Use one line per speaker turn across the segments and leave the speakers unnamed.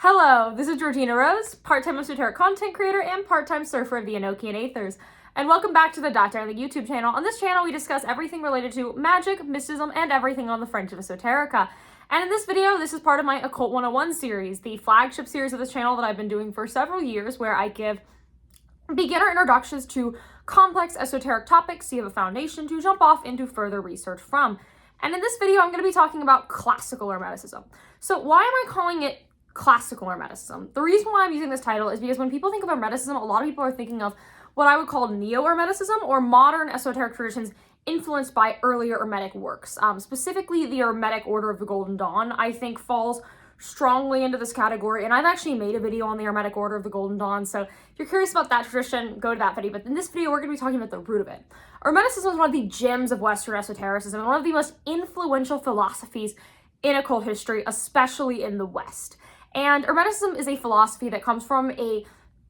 Hello, this is Georgina Rose, part-time esoteric content creator and part-time surfer of the Enochian Aethers, and welcome back to the Daily YouTube channel. On this channel, we discuss everything related to magic, mysticism, and everything on the fringe of esoterica. And in this video, this is part of my Occult 101 series, the flagship series of this channel that I've been doing for several years, where I give beginner introductions to complex esoteric topics so you have a foundation to jump off into further research from. And in this video, I'm going to be talking about classical Hermeticism. So why am I calling it classical Hermeticism? The reason why I'm using this title is because when people think of Hermeticism, a lot of people are thinking of what I would call neo-Hermeticism, or modern esoteric traditions influenced by earlier Hermetic works. Specifically, the Hermetic Order of the Golden Dawn, I think, falls strongly into this category, and I've actually made a video on the Hermetic Order of the Golden Dawn, so if you're curious about that tradition, go to that video. But in this video, we're going to be talking about the root of it. Hermeticism is one of the gems of Western esotericism, and one of the most influential philosophies in occult history, especially in the West. And Hermeticism is a philosophy that comes from a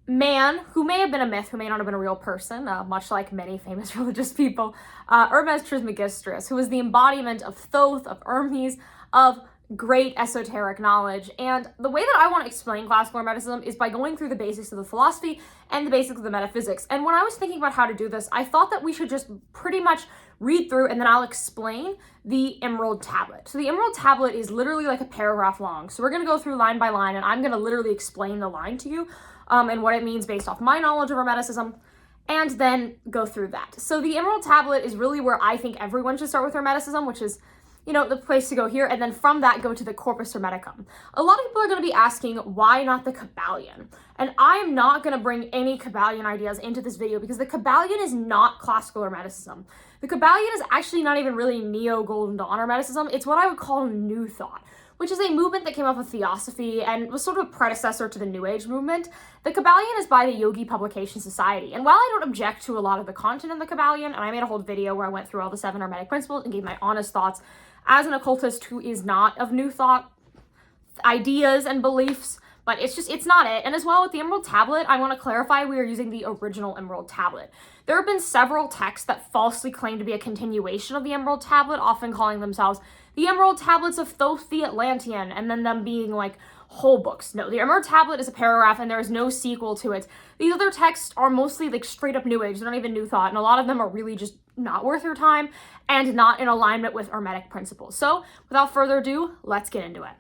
man who may have been a myth, who may not have been a real person, much like many famous religious people, Hermes Trismegistus, who was the embodiment of Thoth, of Hermes, of great esoteric knowledge. And the way that I want to explain classical Hermeticism is by going through the basics of the philosophy and the basics of the metaphysics. And when I was thinking about how to do this, I thought that we should just pretty much read through and then I'll explain the Emerald Tablet. So the Emerald Tablet is literally like a paragraph long. So we're going to go through line by line and I'm going to literally explain the line to you and what it means based off my knowledge of Hermeticism, and then go through that. So the Emerald Tablet is really where I think everyone should start with Hermeticism, which is, you know, the place to go here, and then from that go to the Corpus Hermeticum. A lot of people are going to be asking, why not the Kybalion? And I am not going to bring any Kybalion ideas into this video because the Kybalion is not classical Hermeticism. The Kybalion is actually not even really neo-Golden Dawn Hermeticism. It's what I would call New Thought, which is a movement that came up with Theosophy and was sort of a predecessor to the New Age movement. The Kybalion is by the Yogi Publication Society. And while I don't object to a lot of the content in the Kybalion, and I made a whole video where I went through all the 7 Hermetic principles and gave my honest thoughts as an occultist who is not of New Thought ideas and beliefs, but it's not it. And as well with the Emerald Tablet, I want to clarify we are using the original Emerald Tablet. There have been several texts that falsely claim to be a continuation of the Emerald Tablet, often calling themselves the Emerald Tablets of Thoth the Atlantean, and then them being like whole books. No, the Emerald Tablet is a paragraph and there is no sequel to it. These other texts are mostly like straight up New Age. They're not even New Thought, and a lot of them are really just not worth your time and not in alignment with Hermetic principles. So without further ado, let's get into it.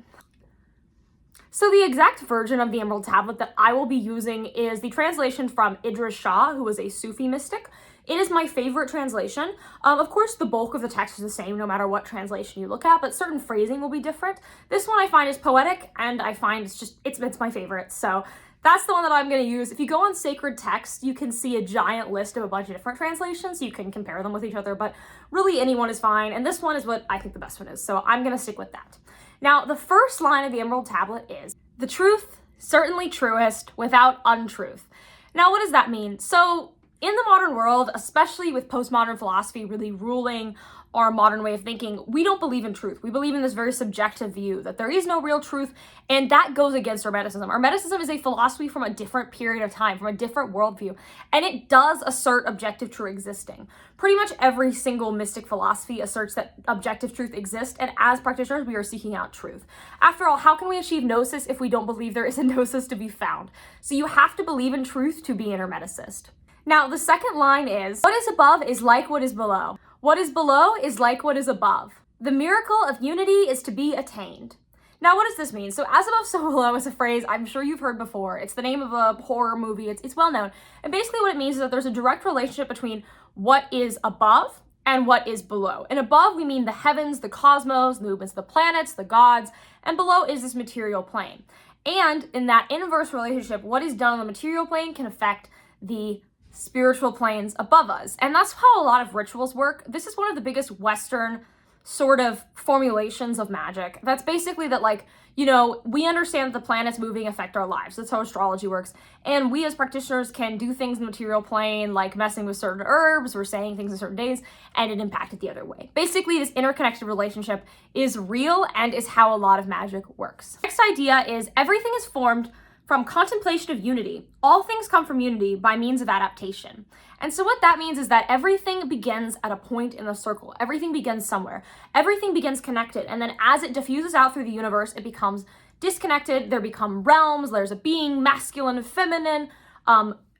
So the exact version of the Emerald Tablet that I will be using is the translation from Idris Shah, who was a Sufi mystic. It is my favorite translation. Of course, the bulk of the text is the same no matter what translation you look at, but certain phrasing will be different. This one I find is poetic, and I find it's my favorite. So that's the one that I'm going to use. If you go on Sacred Text, you can see a giant list of a bunch of different translations. You can compare them with each other, but really anyone is fine. And this one is what I think the best one is. So I'm going to stick with that. Now, the first line of the Emerald Tablet is, "The truth, certainly truest, without untruth." Now, what does that mean? So in the modern world, especially with postmodern philosophy really ruling our modern way of thinking, we don't believe in truth. We believe in this very subjective view that there is no real truth, and that goes against Hermeticism. Hermeticism is a philosophy from a different period of time, from a different worldview, and it does assert objective truth existing. Pretty much every single mystic philosophy asserts that objective truth exists, and as practitioners, we are seeking out truth. After all, how can we achieve gnosis if we don't believe there is a gnosis to be found? So you have to believe in truth to be an Hermeticist. Now, the second line is, "What is above is like what is below. What is below is like what is above. The miracle of unity is to be attained." Now, what does this mean? So as above, so below is a phrase I'm sure you've heard before. It's the name of a horror movie. It's well known. And basically what it means is that there's a direct relationship between what is above and what is below. And above, we mean the heavens, the cosmos, the movements of the planets, the gods, and below is this material plane. And in that inverse relationship, what is done on the material plane can affect the spiritual planes above us. And that's how a lot of rituals work. This is one of the biggest Western sort of formulations of magic. That's basically that, like, you know, we understand that the planets moving affect our lives. That's how astrology works. And we as practitioners can do things in the material plane, like messing with certain herbs or saying things on certain days, and it impacted the other way. Basically, this interconnected relationship is real and is how a lot of magic works. Next idea is, everything is formed from contemplation of unity. All things come from unity by means of adaptation. And so what that means is that everything begins at a point in the circle. Everything begins somewhere. Everything begins connected. And then as it diffuses out through the universe, it becomes disconnected, there become realms, there's a being, masculine and feminine,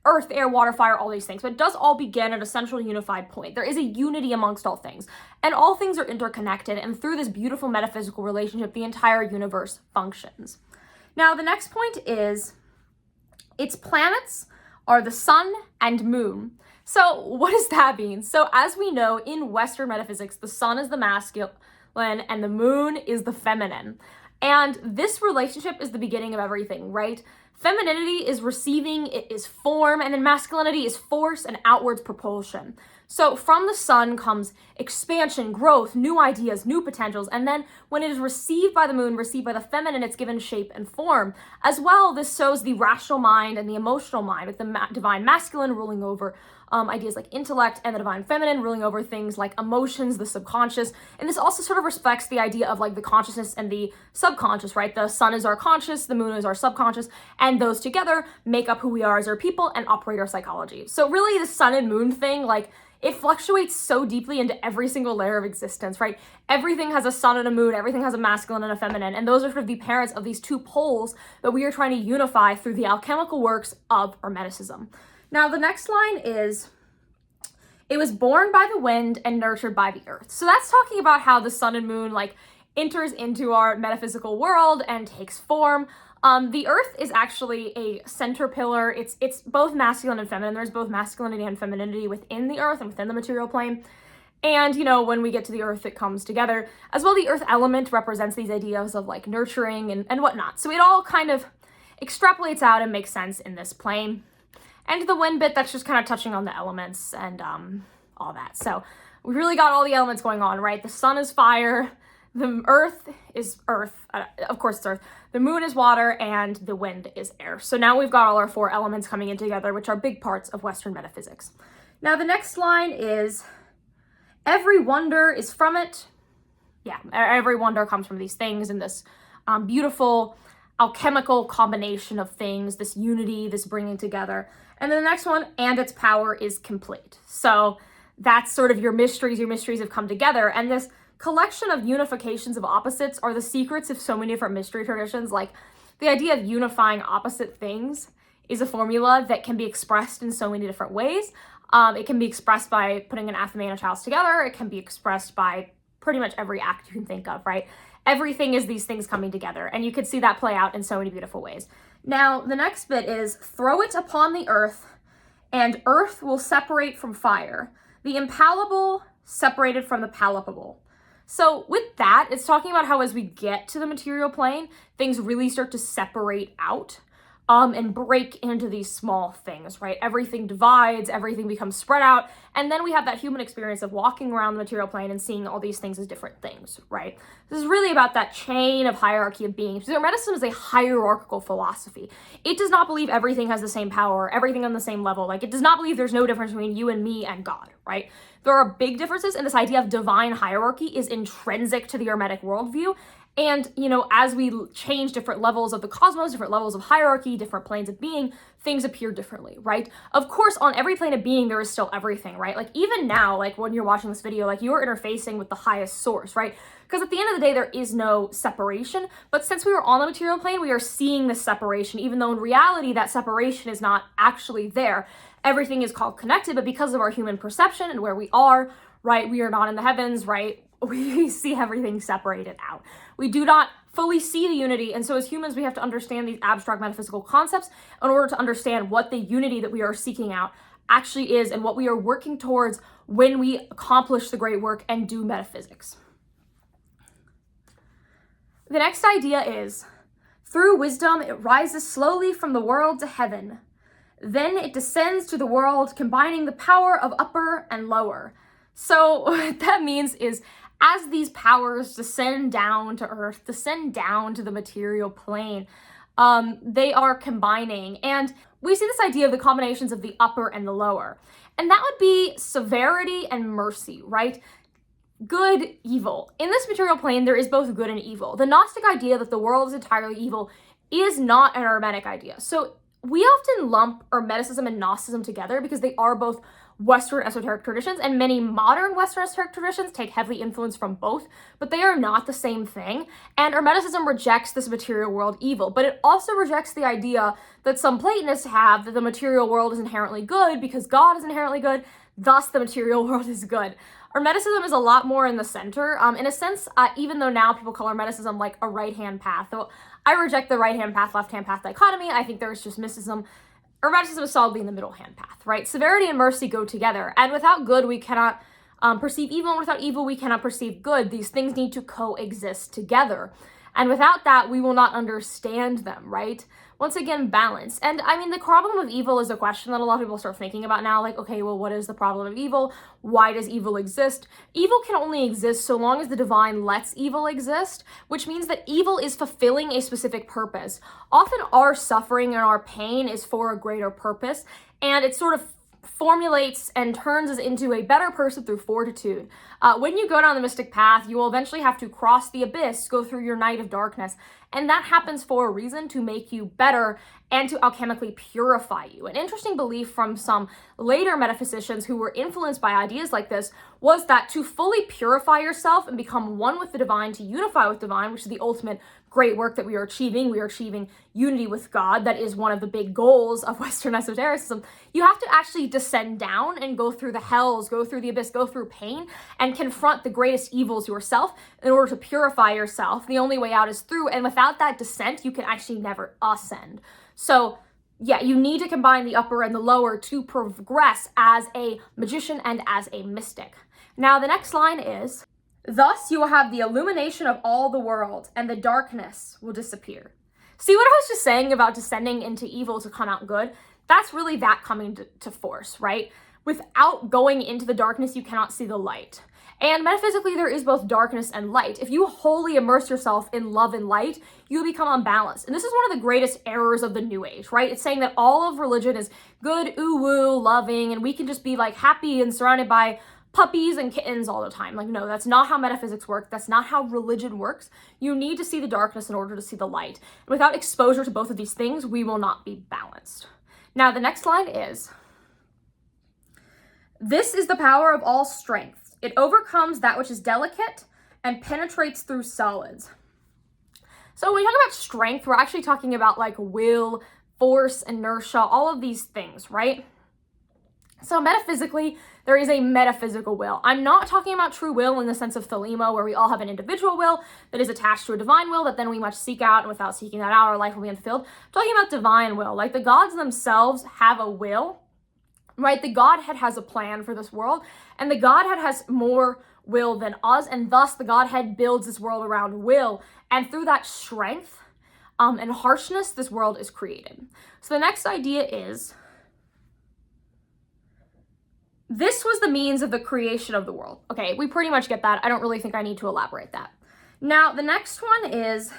earth, air, water, fire, all these things. But it does all begin at a central unified point. There is a unity amongst all things, and all things are interconnected, and through this beautiful metaphysical relationship, the entire universe functions. Now, the next point is its planets are the sun and moon. So what does that mean? So as we know, in Western metaphysics, the sun is the masculine and the moon is the feminine. And this relationship is the beginning of everything, right? Femininity is receiving, it is form, and then masculinity is force and outwards propulsion. So from the sun comes expansion, growth, new ideas, new potentials, and then when it is received by the moon, received by the feminine, it's given shape and form. As well, this shows the rational mind and the emotional mind, with the divine masculine ruling over ideas like intellect, and the divine feminine ruling over things like emotions, the subconscious. And this also sort of respects the idea of like the consciousness and the subconscious, right? The sun is our conscious, the moon is our subconscious, and those together make up who we are as our people and operate our psychology. So really the sun and moon thing, like, it fluctuates so deeply into every single layer of existence, right? Everything has a sun and a moon, everything has a masculine and a feminine, and those are sort of the parents of these two poles that we are trying to unify through the alchemical works of Hermeticism. Now, the next line is, it was born by the wind and nurtured by the earth. So that's talking about how the sun and moon like enters into our metaphysical world and takes form. The earth is actually a center pillar. It's both masculine and feminine. There's both masculinity and femininity within the earth and within the material plane. And, you know, when we get to the earth, it comes together. As well, the earth element represents these ideas of like nurturing and whatnot. So it all kind of extrapolates out and makes sense in this plane. And the wind bit, that's just kind of touching on the elements and all that. So we really got all the elements going on, right? The sun is fire, the earth is earth, of course it's earth, the moon is water, and the wind is air. So now we've got all our four elements coming in together, which are big parts of Western metaphysics. Now the next line is, every wonder is from it. Yeah, every wonder comes from these things and this beautiful alchemical combination of things, this unity, this bringing together. And then the next one, and its power is complete. So that's sort of your mysteries have come together. And this collection of unifications of opposites are the secrets of so many different mystery traditions. Like the idea of unifying opposite things is a formula that can be expressed in so many different ways. It can be expressed by putting an Athame and a Chalice together. It can be expressed by pretty much every act you can think of, right? Everything is these things coming together, and you could see that play out in so many beautiful ways. Now, the next bit is, throw it upon the earth, and earth will separate from fire, the impalpable separated from the palpable. So with that, it's talking about how as we get to the material plane, things really start to separate out and break into these small things, right? Everything divides, everything becomes spread out, and then we have that human experience of walking around the material plane and seeing all these things as different things, right? This is really about that chain of hierarchy of being. So Hermeticism is a hierarchical philosophy. It does not believe everything has the same power, everything on the same level. Like, it does not believe there's no difference between you and me and God, right? There are big differences, and this idea of divine hierarchy is intrinsic to the Hermetic worldview. And, you know, as we change different levels of the cosmos, different levels of hierarchy, different planes of being, things appear differently, right? Of course, on every plane of being, there is still everything, right? Like, even now, like, when you're watching this video, like, you're interfacing with the highest source, right? Because at the end of the day, there is no separation. But since we are on the material plane, we are seeing this separation, even though in reality, that separation is not actually there. Everything is called connected, but because of our human perception and where we are, right, we are not in the heavens, right? We see everything separated out. We do not fully see the unity, and so as humans, we have to understand these abstract metaphysical concepts in order to understand what the unity that we are seeking out actually is and what we are working towards when we accomplish the great work and do metaphysics. The next idea is, through wisdom, it rises slowly from the world to heaven. Then it descends to the world, combining the power of upper and lower. So what that means is, as these powers descend down to earth, descend down to the material plane, they are combining. And we see this idea of the combinations of the upper and the lower. And that would be severity and mercy, right? Good, evil. In this material plane, there is both good and evil. The Gnostic idea that the world is entirely evil is not an Hermetic idea. So we often lump Hermeticism and Gnosticism together because they are both Western esoteric traditions, and many modern Western esoteric traditions take heavily influence from both, but they are not the same thing. And Hermeticism rejects this material world evil, but it also rejects the idea that some Platonists have that the material world is inherently good because God is inherently good, thus the material world is good. Hermeticism is a lot more in the center. In a sense, even though now people call Hermeticism like a right-hand path, though I reject the right-hand path, left-hand path dichotomy. I think there's just mysticism. Hermeticism is solidly in the middle hand path, right? Severity and mercy go together, and without good, we cannot perceive evil, and without evil, we cannot perceive good. These things need to coexist together, and without that, we will not understand them, right? Once again, balance. And I mean, the problem of evil is a question that a lot of people start thinking about now, like, okay, well, what is the problem of evil? Why does evil exist? Evil can only exist so long as the divine lets evil exist, which means that evil is fulfilling a specific purpose. Often our suffering and our pain is for a greater purpose, and it sort of formulates and turns us into a better person through fortitude. When you go down the mystic path, you will eventually have to cross the abyss, go through your night of darkness, and that happens for a reason, to make you better and to alchemically purify you. An interesting belief from some later metaphysicians who were influenced by ideas like this was that to fully purify yourself and become one with the divine, to unify with divine, which is the ultimate great work that we are achieving unity with God. That is one of the big goals of Western esotericism. You have to actually descend down and go through the hells, go through the abyss, go through pain, and confront the greatest evils yourself in order to purify yourself. The only way out is through, and without that descent, you can actually never ascend. So yeah, you need to combine the upper and the lower to progress as a magician and as a mystic. Now, the next line is, thus you will have the illumination of all the world, and the darkness will disappear. See what I was just saying about descending into evil to come out good? That's really that coming to force, right? Without going into the darkness, you cannot see the light. And metaphysically, there is both darkness and light. If you wholly immerse yourself in love and light, you become unbalanced. And this is one of the greatest errors of the New Age, right? It's saying that all of religion is good, ooh-woo, loving, and we can just be like happy and surrounded by puppies and kittens all the time. Like, no, that's not how metaphysics work. That's not how religion works. You need to see the darkness in order to see the light. And without exposure to both of these things, we will not be balanced. Now, the next line is, this is the power of all strength. It overcomes that which is delicate and penetrates through solids. So when we talk about strength, we're actually talking about like will, force, inertia, all of these things, right? So metaphysically, there is a metaphysical will. I'm not talking about true will in the sense of thelema, where we all have an individual will that is attached to a divine will that then we must seek out, and without seeking that out, our life will be unfulfilled. I'm talking about divine will. Like the gods themselves have a will, right? The Godhead has a plan for this world, and the Godhead has more will than us, and thus the Godhead builds this world around will, and through that strength and harshness, this world is created. So the next idea is, this was the means of the creation of the world. Okay, we pretty much get that. I don't really think I need to elaborate that. Now, the next one is,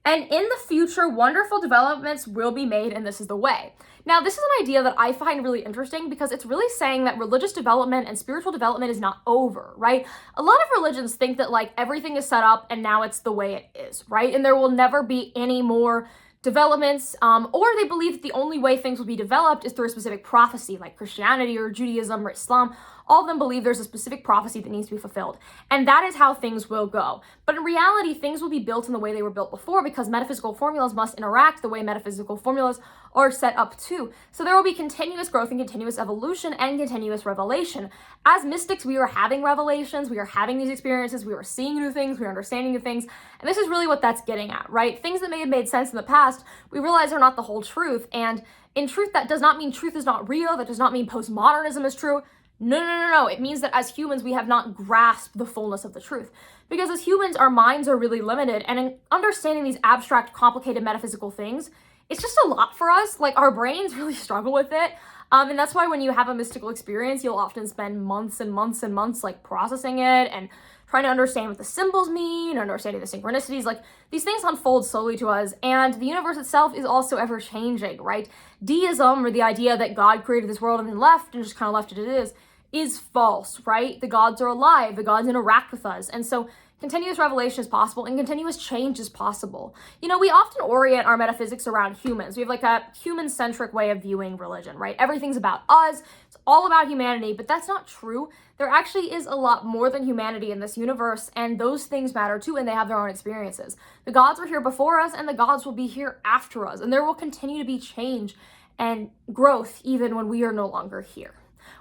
and in the future, wonderful developments will be made, and this is the way. Now, this is an idea that I find really interesting because it's really saying that religious development and spiritual development is not over, right? A lot of religions think that like everything is set up and now it's the way it is, right? And there will never be any more developments, or they believe that the only way things will be developed is through a specific prophecy, like Christianity or Judaism or Islam. All of them believe there's a specific prophecy that needs to be fulfilled, and that is how things will go. But in reality, things will be built in the way they were built before, because metaphysical formulas must interact the way metaphysical formulas are set up to. So there will be continuous growth and continuous evolution and continuous revelation. As mystics, we are having revelations, we are having these experiences, we are seeing new things, we are understanding new things, and this is really what that's getting at, right? Things that may have made sense in the past, we realize are not the whole truth, and in truth, that does not mean truth is not real, that does not mean postmodernism is true. No. It means that as humans, we have not grasped the fullness of the truth. Because as humans, our minds are really limited, and in understanding these abstract, complicated metaphysical things, it's just a lot for us. Like, our brains really struggle with it. And that's why when you have a mystical experience, you'll often spend months and months and months, like, processing it and trying to understand what the symbols mean, understanding the synchronicities. Like, these things unfold slowly to us, and the universe itself is also ever changing, right? Deism, or the idea that God created this world and then left and just kind of left it as is false, right? The gods are alive, the gods interact with us. And so Continuous revelation is possible and continuous change is possible. You know, we often orient our metaphysics around humans. We have like a human-centric way of viewing religion, right? Everything's about us. It's all about humanity, but that's not true. There actually is a lot more than humanity in this universe, and those things matter too, and they have their own experiences. The gods were here before us, and the gods will be here after us, and there will continue to be change and growth even when we are no longer here.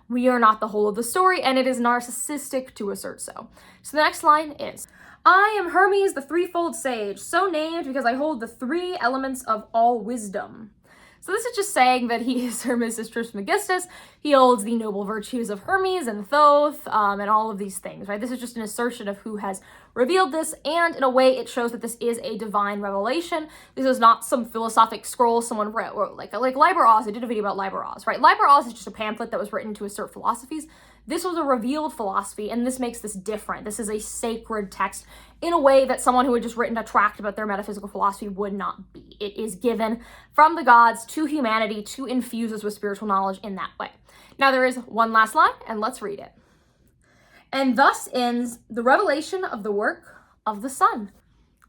We are not the whole of the story, and it is narcissistic to assert so. So the next line is, I am Hermes, the threefold sage, so named because I hold the three elements of all wisdom. So this is just saying that he is Hermes Trismegistus. He holds the noble virtues of Hermes and Thoth, and all of these things, right? This is just an assertion of who has revealed this, and in a way it shows that this is a divine revelation. This is not some philosophic scroll someone wrote, or like Liber Oz. I did a video about Liber Oz, right? Liber Oz is just a pamphlet that was written to assert philosophies. This was a revealed philosophy, and this makes this different. This is a sacred text in a way that someone who had just written a tract about their metaphysical philosophy would not be. It is given from the gods to humanity to infuse us with spiritual knowledge in that way. Now there is one last line, and let's read it. And thus ends the revelation of the work of the sun.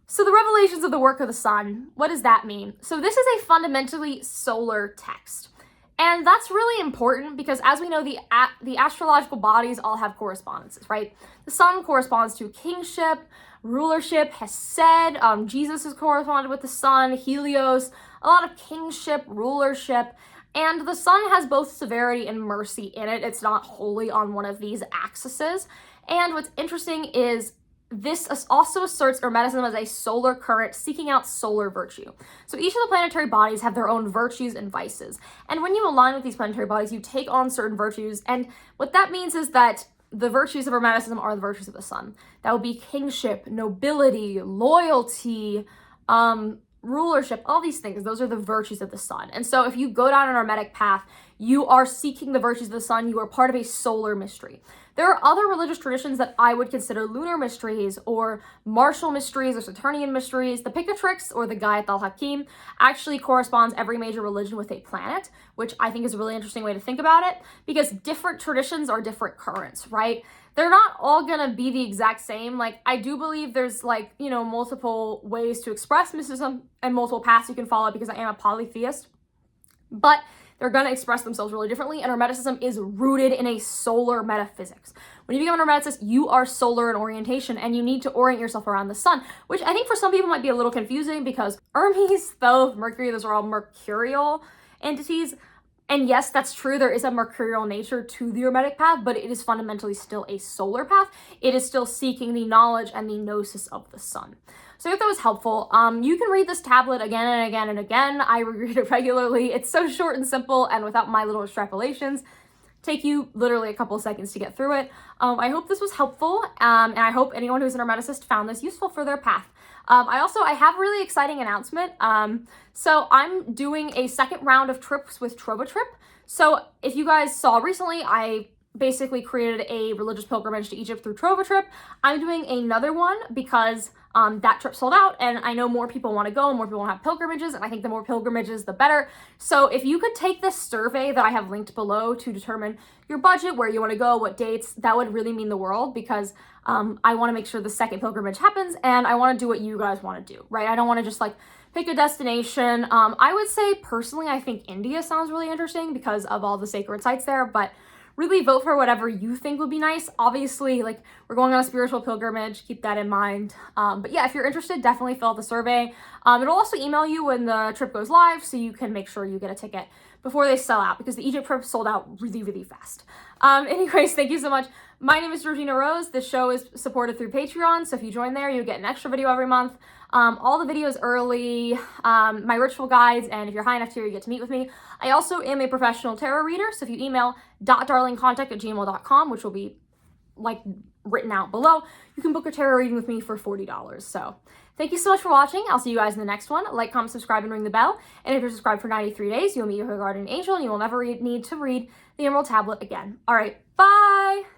So the revelations of the work of the sun, what does that mean? So this is a fundamentally solar text. And that's really important because, as we know, the astrological bodies all have correspondences, right? The sun corresponds to kingship, rulership, Hesed. Jesus is corresponded with the sun, Helios, a lot of kingship, rulership. And the sun has both severity and mercy in it. It's not wholly on one of these axes. And what's interesting is this also asserts Hermeticism as a solar current seeking out solar virtue. So each of the planetary bodies have their own virtues and vices. And when you align with these planetary bodies, you take on certain virtues. And what that means is that the virtues of Hermeticism are the virtues of the sun. That would be kingship, nobility, loyalty, rulership, all these things. Those are the virtues of the sun. And so if you go down an Hermetic path, you are seeking the virtues of the sun. You are part of a solar mystery. There are other religious traditions that I would consider lunar mysteries or martial mysteries or Saturnian mysteries. The Picatrix or the Gayat al-Hakim actually corresponds every major religion with a planet, which I think is a really interesting way to think about it because different traditions are different currents, right? They're not all gonna be the exact same. Like, I do believe there's multiple ways to express mysticism and multiple paths you can follow because I am a polytheist, but they're going to express themselves really differently, and Hermeticism is rooted in a solar metaphysics. When you become an Hermeticist, you are solar in orientation, and you need to orient yourself around the sun, which I think for some people might be a little confusing because Hermes, Thoth, Mercury, those are all mercurial entities. And yes, that's true. There is a mercurial nature to the Hermetic path, but it is fundamentally still a solar path. It is still seeking the knowledge and the gnosis of the sun. So I hope that was helpful. You can read this tablet again and again and again. I read it regularly. It's so short and simple, and without my little extrapolations, take you literally a couple of seconds to get through it. I hope this was helpful, and I hope anyone who's an Hermeticist found this useful for their path. I have a really exciting announcement. So I'm doing a second round of trips with TrovaTrip. So if you guys saw recently, I basically created a religious pilgrimage to Egypt through TrovaTrip. I'm doing another one because that trip sold out, and I know more people want to go and more people want to have pilgrimages, and I think the more pilgrimages, the better. So if you could take this survey that I have linked below to determine your budget, where you want to go, what dates, that would really mean the world because I want to make sure the second pilgrimage happens, and I want to do what you guys want to do, right? I don't want to just pick a destination. I would say personally, I think India sounds really interesting because of all the sacred sites there, but really vote for whatever you think would be nice. Obviously, we're going on a spiritual pilgrimage, keep that in mind. But yeah, if you're interested, definitely fill out the survey. It'll also email you when the trip goes live so you can make sure you get a ticket before they sell out because the Egypt trip sold out really, really fast. Anyways, thank you so much. My name is Georgina Rose. This show is supported through Patreon, so if you join there, you'll get an extra video every month. All the videos early, my ritual guides, and if you're high enough tier, you get to meet with me. I also am a professional tarot reader, so if you email .darlingcontact@gmail.com, which will be written out below, you can book a tarot reading with me for $40. So thank you so much for watching. I'll see you guys in the next one. Like, comment, subscribe, and ring the bell. And if you're subscribed for 93 days, you'll meet your guardian angel, and you will never need to read the Emerald Tablet again. All right, bye!